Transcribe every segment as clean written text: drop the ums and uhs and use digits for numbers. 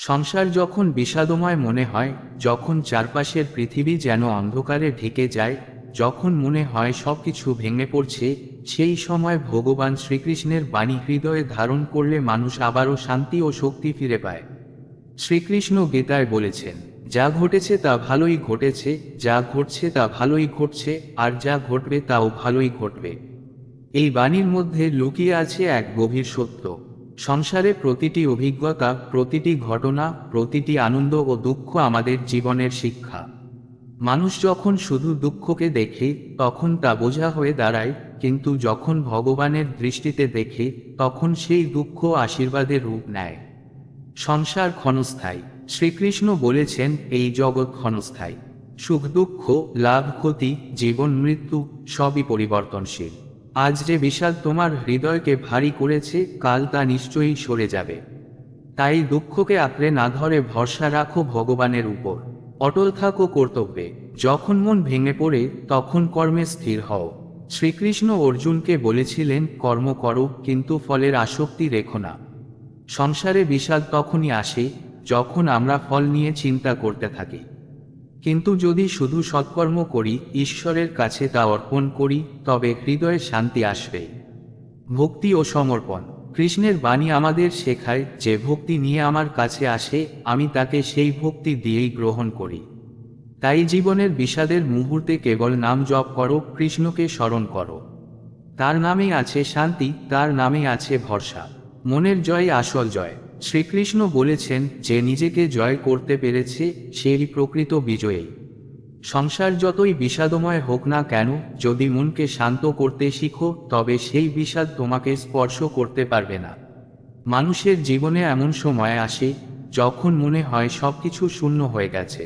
সংসার যখন বিষাদময় মনে হয়, যখন চারপাশের পৃথিবী যেন অন্ধকারে ঢেকে যায়, যখন মনে হয় সবকিছু ভেঙে পড়ছে, সেই সময় ভগবান শ্রীকৃষ্ণের বাণী হৃদয়ে ধারণ করলে মানুষ আবারও শান্তি ও শক্তি ফিরে পায়। শ্রীকৃষ্ণ গীতায় বলেছেন, যা ঘটেছে তা ভালোই ঘটেছে, যা ঘটছে তা ভালোই ঘটছে, আর যা ঘটবে তাও ভালোই ঘটবে। এই বাণীর মধ্যে লুকিয়ে আছে এক গভীর সত্য। সংসারে প্রতিটি অভিজ্ঞতা, প্রতিটি ঘটনা, প্রতিটি আনন্দ ও দুঃখ আমাদের জীবনের শিক্ষা। মানুষ যখন শুধু দুঃখকে দেখে তখন তা বোঝা হয়ে দাঁড়ায়, কিন্তু যখন ভগবানের দৃষ্টিতে দেখে তখন সেই দুঃখ আশীর্বাদের রূপ নেয়। সংসার ক্ষণস্থায়ী। শ্রীকৃষ্ণ বলেছেন, এই জগৎ ক্ষণস্থায়ী। সুখ দুঃখ, লাভ ক্ষতি, জীবন মৃত্যু সবই পরিবর্তনশীল। আজ যে বিষাদ তোমার হৃদয়কে ভারী করেছে, কাল তা নিশ্চয়ই সরে যাবে। তাই দুঃখকে আঁকড়ে না ধরে ভরসা রাখো ভগবানের উপর। অটল থাকো কর্তব্যে। যখন মন ভেঙে পড়ে তখন কর্মে স্থির হও। শ্রীকৃষ্ণ অর্জুনকে বলেছিলেন, কর্ম করো কিন্তু ফলের আসক্তি রেখো না। সংসারে বিষাদ তখনই আসে যখন আমরা ফল নিয়ে চিন্তা করতে থাকি। কিন্তু যদি শুধু সৎকর্ম করি, ঈশ্বরের কাছে তা অর্পণ করি, তবে হৃদয়ে শান্তি আসবে। ভক্তি ও সমর্পণ। কৃষ্ণের বাণী আমাদের শেখায়, যে ভক্তি নিয়ে আমার কাছে আসে আমি তাকে সেই ভক্তি দিয়েই গ্রহণ করি। তাই জীবনের বিষাদের মুহূর্তে কেবল নাম জপ করো, কৃষ্ণকে স্মরণ করো। তার নামেই আছে শান্তি, তার নামেই আছে ভরসা। মনের জয় আসল জয়। শ্রীকৃষ্ণ বলেছেন, যে নিজেকে জয় করতে পেরেছে সেই প্রকৃত বিজয়ী। সংসার যতই বিষাদময় হোক না কেন, যদি মনকে শান্ত করতে শিখো তবে সেই বিষাদ তোমাকে স্পর্শ করতে পারবে না। মানুষের জীবনে এমন সময় আসে যখন মনে হয় সবকিছু শূন্য হয়ে গেছে।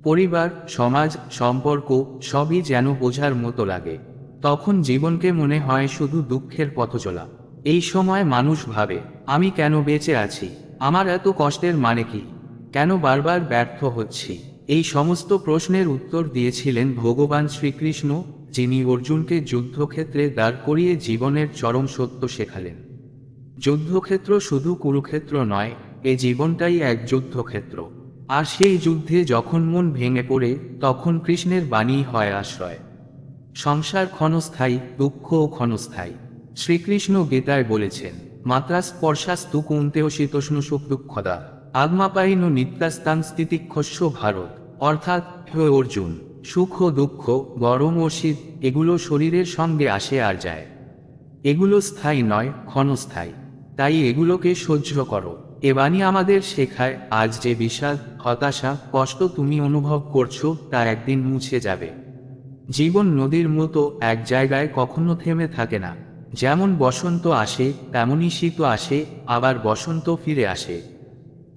পরিবার, সমাজ, সম্পর্ক সবই যেন বোঝার মতো লাগে। তখন জীবনকে মনে হয় শুধু দুঃখের পথচলা। এই সময় মানুষ ভাবে, আমি কেন বেঁচে আছি? আমার এত কষ্টের মানে কি? কেন বারবার ব্যর্থ হচ্ছি? এই সমস্ত প্রশ্নের উত্তর দিয়েছিলেন ভগবান শ্রীকৃষ্ণ, যিনি অর্জুনকে যুদ্ধক্ষেত্রে দাঁড় করিয়ে জীবনের চরম সত্য শেখালেন। যুদ্ধক্ষেত্র শুধু কুরুক্ষেত্র নয়, এ জীবনটাই এক যুদ্ধক্ষেত্র। আর সেই যুদ্ধে যখন মন ভেঙে পড়ে তখন কৃষ্ণের বাণী হয় আশ্রয়। সংসার ক্ষণস্থায়ী, দুঃখও ক্ষণস্থায়ী। শ্রীকৃষ্ণ গীতায় বলেছেন, মাত্রা স্পর্শাস্তু কৌন্তেয় শীতোষ্ণ সুখ দুঃখদা আগমাপাইন নিত্যাস্তান স্থিতিক্ষস্য ভারত। অর্থাৎ, হে অর্জুন, সুখ ও দুঃখ, গরম ও শীত এগুলো শরীরের সঙ্গে আসে আর যায়। এগুলো স্থায়ী নয়, ক্ষণস্থায়ী। তাই এগুলোকে সহ্য করো। এ বাণী আমাদের শেখায়, আজ যে বিষাদ, হতাশা, কষ্ট তুমি অনুভব করছো তা একদিন মুছে যাবে। জীবন নদীর মতো এক জায়গায় কখনো থেমে থাকে না। যেমন বসন্ত আসে তেমনই শীত আসে, আবার বসন্ত ফিরে আসে।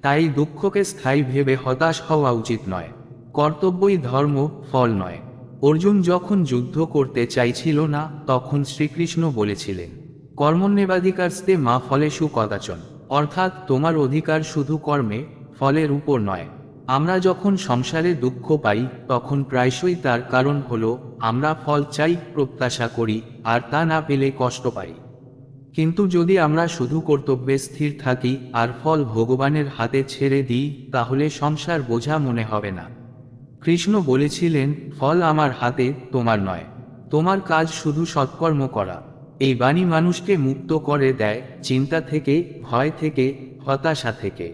তাই দুঃখকে স্থায়ী ভেবে হতাশ হওয়া উচিত নয়। কর্তব্যই ধর্ম, ফল নয়। অর্জুন যখন যুদ্ধ করতে চাইছিল না তখন শ্রীকৃষ্ণ বলেছিলেন, কর্মণ্যেবাধিকারস্তে মা ফলেষু কদাচন। অর্থাৎ, তোমার অধিকার শুধু কর্মে, ফলের উপর নয়। আমরা যখন সংসারে দুঃখ পাই তখন প্রায়শই তার কারণ হলো আমরা ফল চাই, প্রত্যাশা করি, আর তা না পেলে কষ্ট পাই। কিন্তু যদি আমরা শুধু কর্তব্যে স্থির থাকি আর ফল ভগবানের হাতে ছেড়ে দিই, তাহলে সংসার বোঝা মনে হবে না। কৃষ্ণ বলেছিলেন, ফল আমার হাতে, তোমার নয়। তোমার কাজ শুধু সৎকর্ম করা। এই বাণী মানুষকে মুক্ত করে দেয় চিন্তা থেকে, ভয় থেকে, হতাশা থেকে।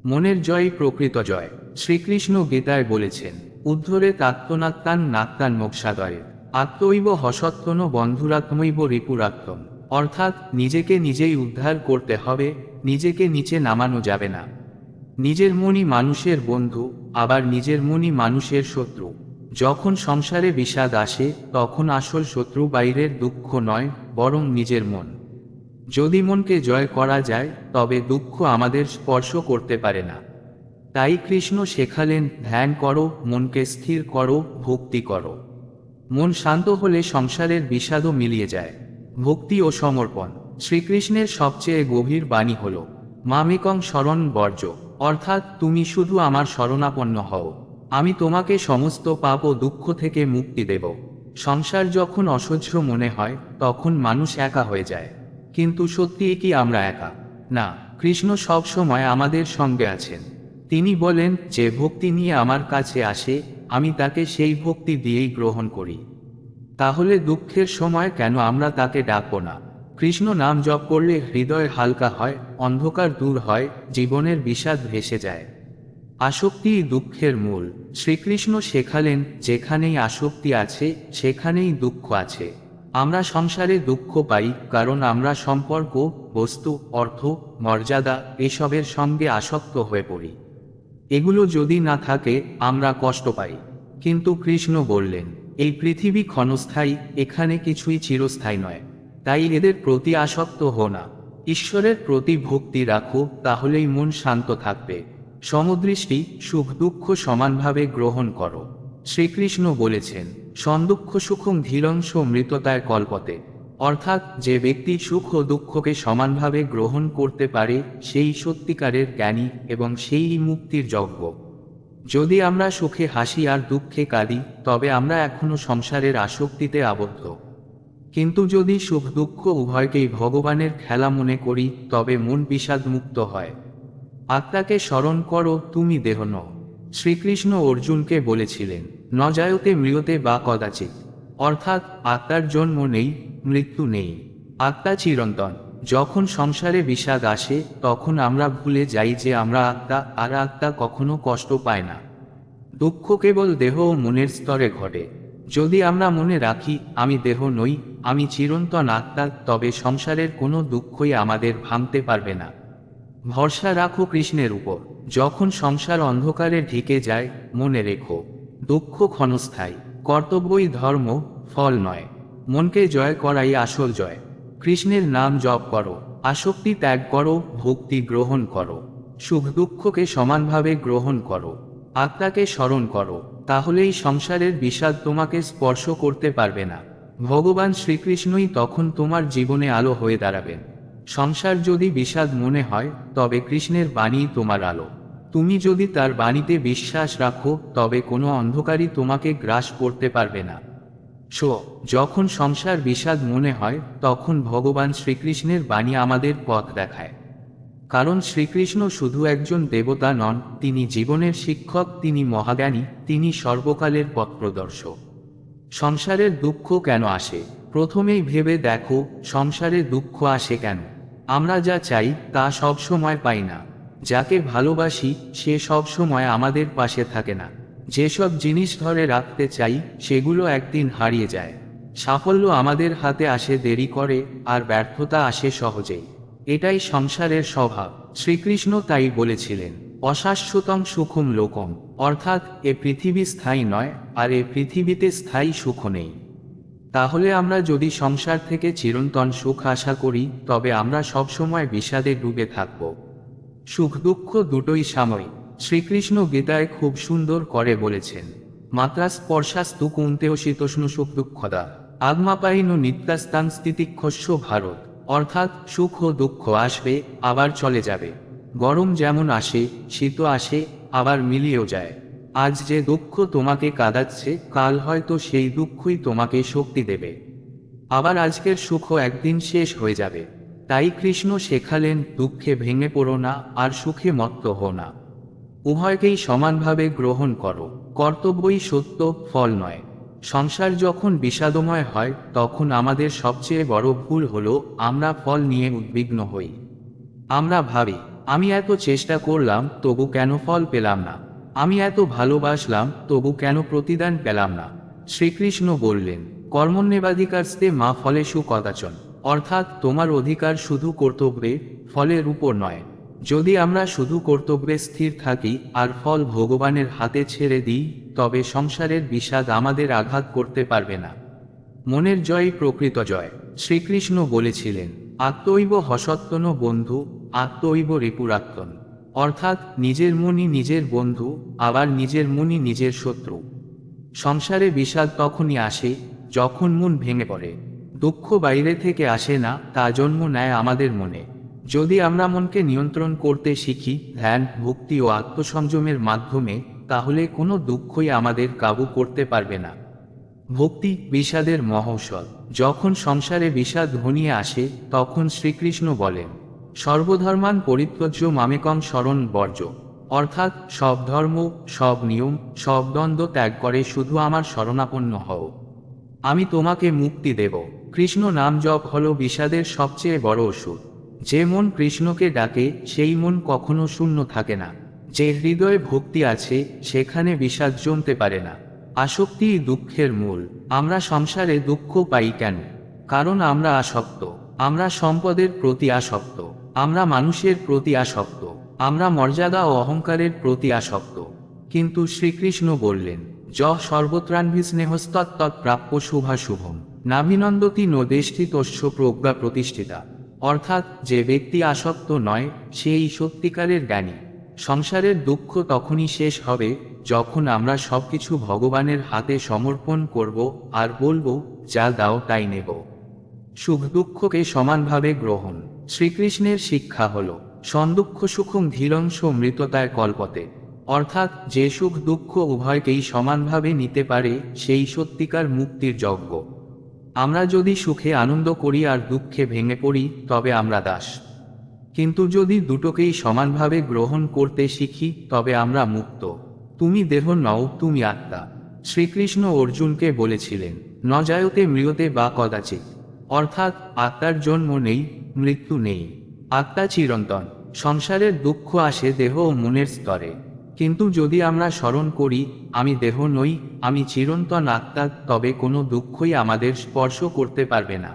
মনের জয় প্রকৃত জয়। শ্রীকৃষ্ণ গীতায় বলেছেন, উদ্ধরে তাত্ত্বনাত্তান নাত্তান মোক্ষাদয়ে আত্মৈব হসত্তন বন্ধুরাত্মৈব রিপুরাত্মম। অর্থাৎ, নিজেকে নিজেই উদ্ধার করতে হবে, নিজেকে নিচে নামানো যাবে না। নিজের মনই মানুষের বন্ধু, আবার নিজের মনই মানুষের শত্রু। যখন সংসারে বিষাদ আসে তখন আসল শত্রু বাইরের দুঃখ নয়, বরং নিজের মন। যদি মনকে জয় করা যায় তবে দুঃখ আমাদের স্পর্শ করতে পারে না। তাই কৃষ্ণ শেখালেন, ধ্যান করো, মনকে স্থির করো, ভক্তি করো। মন শান্ত হলে সংসারের বিষাদও মিলিয়ে যায়। ভক্তি ও সমর্পণ। শ্রীকৃষ্ণের সবচেয়ে গভীর বাণী হল, মামেকং শরণ বর্জ। অর্থাৎ, তুমি শুধু আমার শরণাপন্ন হও, আমি তোমাকে সমস্ত পাপ ও দুঃখ থেকে মুক্তি দেব। সংসার যখন অসহ্য মনে হয় তখন মানুষ একা হয়ে যায়। কিন্তু সত্যিই কি আমরা একা? না। কৃষ্ণ সব সময় আমাদের সঙ্গে আছেন। তিনি বলেন, যে ভক্তি নিয়ে আমার কাছে আসে আমি তাকে সেই ভক্তি দিয়েই গ্রহণ করি। তাহলে দুঃখের সময় কেন আমরা তাকে ডাকবো না? কৃষ্ণ নাম জপ করলে হৃদয় হালকা হয়, অন্ধকার দূর হয়, জীবনের বিষাদ ভেসে যায়। আসক্তিই দুঃখের মূল। শ্রীকৃষ্ণ শেখালেন, যেখানেই আসক্তি আছে সেখানেই দুঃখ আছে। আমরা সংসারে দুঃখ পাই কারণ আমরা সম্পর্ক, বস্তু, অর্থ, মর্যাদা এসবের সঙ্গে আসক্ত হয়ে পড়ি। এগুলো যদি না থাকে আমরা কষ্ট পাই। কিন্তু কৃষ্ণ বললেন, এই পৃথিবী ক্ষণস্থায়ী, এখানে কিছুই চিরস্থায়ী নয়। তাই এদের প্রতি আসক্ত হো না। ঈশ্বরের প্রতি ভক্তি রাখো, তাহলেই মন শান্ত থাকবে। সমদৃষ্টি, সুখ দুঃখ সমানভাবে গ্রহণ করো। শ্রীকৃষ্ণ বলেছেন, সন্দুঃখ সুখং ধীরংশ মৃততায় কল্পতে। অর্থাৎ যে ব্যক্তি সুখ ও দুঃখকে সমানভাবে গ্রহণ করতে পারে সেই সত্যিকারের জ্ঞানী এবং সেই মুক্তির যোগ্য। যদি আমরা সুখে হাসি আর দুঃখে কাঁদি তবে আমরা এখনো সংসারের আসক্তিতে আবদ্ধ। কিন্তু যদি সুখ দুঃখ উভয়কেই ভগবানের খেলা মনে করি তবে মন বিষাদমুক্ত হয়। আত্মাকে স্মরণ করো, তুমি দেহ নও। শ্রীকৃষ্ণ অর্জুনকে বলেছিলেন, ন জায়তে ম্রিয়তে বা কদাচিৎ। অর্থাৎ আত্মার জন্ম নেই, মৃত্যু নেই। আত্মা চিরন্তন। যখন সংসারে বিষাদ আসে তখন আমরা ভুলে যাই যে আমরা আত্মা, আর আত্মা কখনো কষ্ট পায় না। দুঃখ কেবল দেহ ও মনের স্তরে ঘটে। যদি আমরা মনে রাখি আমি দেহ নই, আমি চিরন্তন আত্মা, তবে সংসারের কোনো দুঃখই আমাদের ভাঙতে পারবে না। ভরসা রাখো কৃষ্ণের উপর। যখন সংসার অন্ধকারে ঢেকে যায় মনে রেখো, দুঃখ ক্ষণস্থায়ী। কর্তব্যই ধর্ম, ফল নয়। মনকে জয় করাই আসল জয়। কৃষ্ণের নাম জপ করো, আসক্তি ত্যাগ করো, ভক্তি গ্রহণ করো। সুখ দুঃখকে সমানভাবে গ্রহণ করো। আত্মাকে স্মরণ করো, তাহলেই সংসারের বিষাদ তোমাকে স্পর্শ করতে পারবে না। ভগবান শ্রীকৃষ্ণই তখন তোমার জীবনে আলো হয়ে দাঁড়াবেন। সংসার যদি বিষাদ মনে হয় তবে কৃষ্ণের বাণী তোমার আলো। তুমি যদি তার বাণীতে বিশ্বাস রাখো তবে কোনো অন্ধকারই তোমাকে গ্রাস করতে পারবে না। যখন সংসার বিষাদ মনে হয় তখন ভগবান শ্রীকৃষ্ণের বাণী আমাদের পথ দেখায়। কারণ শ্রীকৃষ্ণ শুধু একজন দেবতা নন, তিনি জীবনের শিক্ষক, তিনি মহাজ্ঞানী, তিনি সর্বকালের পথপ্রদর্শক। সংসারের দুঃখ কেন আসে? প্রথমেই ভেবে দেখো, সংসারে দুঃখ আসে কেন? আমরা যা চাই তা সব সময় পাই না। যাকে ভালোবাসি সে সব সময় আমাদের পাশে থাকে না। যেসব জিনিস ধরে রাখতে চাই সেগুলো একদিন হারিয়ে যায়। সাফল্য আমাদের হাতে আসে দেরি করে, আর ব্যর্থতা আসে সহজেই। এটাই সংসারের স্বভাব। শ্রীকৃষ্ণ তাই বলেছিলেন, অশাশ্বতং সুখম লোকম। অর্থাৎ এ পৃথিবী স্থায়ী নয়, আর এ পৃথিবীতে স্থায়ী সুখ নেই। তাহলে আমরা যদি সংসার থেকে চিরন্তন সুখ আশা করি তবে আমরা সবসময় বিষাদে ডুবে থাকব। সুখ দুঃখ দুটোই সাময়িক। শ্রীকৃষ্ণ গীতায় খুব সুন্দর করে বলেছেন, মাত্রা স্পর্শাস্তু কুন্তেও শীতোষ্ণ সুখ দুঃখদা আত্মাপায়ীন নিত্যাস্তান স্থিতিক্ষস্য ভারত। অর্থাৎ সুখ ও দুঃখ আসবে আবার চলে যাবে। গরম যেমন আসে, শীত আসে, আবার মিলিয়েও যায়। আজ যে দুঃখ তোমাকে কাঁদাচ্ছে কাল হয়তো সেই দুঃখই তোমাকে শক্তি দেবে। আবার আজকের সুখও একদিন শেষ হয়ে যাবে। তাই কৃষ্ণ শেখালেন, দুঃখে ভেঙে পড়ো না, আর সুখে মত্ত হো না। উভয়কেই সমানভাবে গ্রহণ করো। কর্তব্যই সত্য, ফল নয়। সংসার যখন বিষাদময় হয় তখন আমাদের সবচেয়ে বড় ভুল হলো আমরা ফল নিয়ে উদ্বিগ্ন হই। আমরা ভাবি, আমি এত চেষ্টা করলাম তবু কেন ফল পেলাম না? আমি এত ভালোবাসলাম তবু কেন প্রতিদান পেলাম না? শ্রীকৃষ্ণ বললেন, কর্মণ্যেবাধিকারস্তে মা ফলেষু কদাচন। অর্থাৎ তোমার অধিকার শুধু কর্তব্যে, ফলের উপর নয়। যদি আমরা শুধু কর্তব্যে স্থির থাকি আর ফল ভগবানের হাতে ছেড়ে দিই তবে সংসারের বিষাদ আমাদের আঘাত করতে পারবে না। মনের জয় প্রকৃত জয়। শ্রীকৃষ্ণ বলেছিলেন, আত্মৈব হসত্তন বন্ধু, আত্মৈব রিপুরাত্মন। অর্থাৎ নিজের মনই নিজের বন্ধু, আবার নিজের মনই নিজের শত্রু। সংসারে বিষাদ তখনই আসে যখন মন ভেঙে পড়ে। দুঃখ বাইরে থেকে আসে না, তা জন্ম নেয় আমাদের মনে। যদি আমরা মনকে নিয়ন্ত্রণ করতে শিখি ধ্যান, ভক্তি ও আত্মসংযমের মাধ্যমে, তাহলে কোনো দুঃখই আমাদের কাবু করতে পারবে না। ভক্তি বিষাদের মহৌষধ। যখন সংসারে বিষাদ ঘনিয়ে আসে তখন শ্রীকৃষ্ণ বলেন, সর্বধর্মান পরিত্যজ্য মামেকং শরণ বর্জ, অর্থাৎ সব ধর্ম, সব নিয়ম, সব দ্বন্দ্ব ত্যাগ করে শুধু আমার শরণাপন্ন হও, আমি তোমাকে মুক্তি দেব। কৃষ্ণ নাম জপ হল বিষাদের সবচেয়ে বড় ওষুধ। যে মন কৃষ্ণকে ডাকে সেই মন কখনো শূন্য থাকে না। যে হৃদয়ে ভক্তি আছে সেখানে বিষাদ জমতে পারে না। আসক্তিই দুঃখের মূল। আমরা সংসারে দুঃখ পাই কেন? কারণ আমরা আসক্ত। আমরা সম্পদের প্রতি আসক্ত, আমরা মানুষের প্রতি আসক্ত, আমরা মর্যাদা ও অহংকারের প্রতি আসক্ত। কিন্তু শ্রীকৃষ্ণ বললেন, যঃ সর্বত্রান্ভি স্নেহস্তত্তৎ প্রাপ্য শুভাশুভম নাভিনন্দতি নোদেষ্টি তস্য প্রজ্ঞা প্রতিষ্ঠিতা। অর্থাৎ যে ব্যক্তি আসক্ত নয় সেই সত্যিকারের জ্ঞানী। সংসারের দুঃখ তখনই শেষ হবে যখন আমরা সবকিছু ভগবানের হাতে সমর্পণ করব আর বলবো, যা দাও তাই নেব। সুখ দুঃখকে সমানভাবে গ্রহণ। শ্রীকৃষ্ণের শিক্ষা হল সন্দুঃখ সুখং ধীরংশ মৃততায় কল্পতে, অর্থাৎ যে সুখ দুঃখ উভয়কেই সমানভাবে নিতে পারে সেই সত্যিকার মুক্তির যজ্ঞ। আমরা যদি সুখে আনন্দ করি আর দুঃখে ভেঙে পড়ি তবে আমরা দাস। কিন্তু যদি দুটোকেই সমানভাবে গ্রহণ করতে শিখি তবে আমরা মুক্ত। তুমি দেহ নও, তুমি আত্মা। শ্রীকৃষ্ণ অর্জুনকে বলেছিলেন, ন জায়তে ম্রিয়তে বা কদাচিৎ, অর্থাৎ আত্মার জন্ম নেই, মৃত্যু নেই, আত্মা চিরন্তন। সংসারের দুঃখ আসে দেহ ও মনের স্তরে, কিন্তু যদি আমরা স্মরণ করি আমি দেহ নই, আমি চিরন্তন আত্মা, তবে কোনো দুঃখই আমাদের স্পর্শ করতে পারবে না।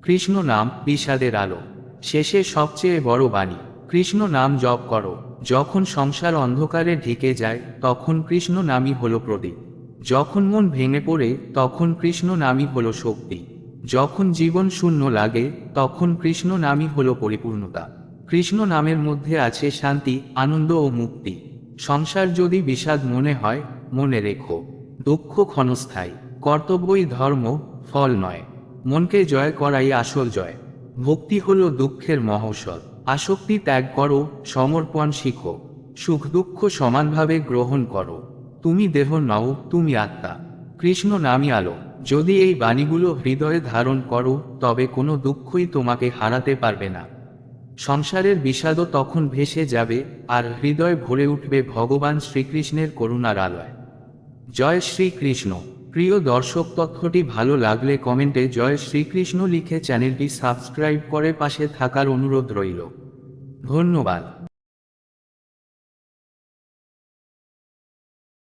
কৃষ্ণ নাম বিষাদের আলো। শেষে সবচেয়ে বড় বাণী, কৃষ্ণ নাম জপ করো। যখন সংসার অন্ধকারে ঢেকে যায় তখন কৃষ্ণ নামই হলো প্রদীপ। যখন মন ভেঙে পড়ে তখন কৃষ্ণ নামই হলো শক্তি। যখন জীবন শূন্য লাগে তখন কৃষ্ণ নামই হলো পরিপূর্ণতা। কৃষ্ণ নামের মধ্যে আছে শান্তি, আনন্দ ও মুক্তি। সংসার যদি বিষাদ মনে হয়, মনে রেখো, দুঃখ ক্ষণস্থায়ী, কর্তব্যই ধর্ম, ফল নয়। মনকে জয় করাই আসল জয়। ভক্তি হলো দুঃখের মহৌষধ। আসক্তি ত্যাগ করো, সমর্পণ শিখো, সুখ দুঃখ সমানভাবে গ্রহণ করো। তুমি দেহ নও, তুমি আত্মা। কৃষ্ণ নামই আলো। যদি এই বাণীগুলো হৃদয়ে ধারণ করো তবে কোনো দুঃখই তোমাকে হারাতে পারবে না। সংসারের বিষাদও তখন ভেসে যাবে আর হৃদয় ভরে উঠবে ভগবান শ্রীকৃষ্ণের করুণার আলোয়। জয় শ্রীকৃষ্ণ। প্রিয় দর্শক, তথ্যটি ভালো লাগলে কমেন্টে জয় শ্রীকৃষ্ণ লিখে চ্যানেলটি সাবস্ক্রাইব করে পাশে থাকার অনুরোধ রইল। ধন্যবাদ।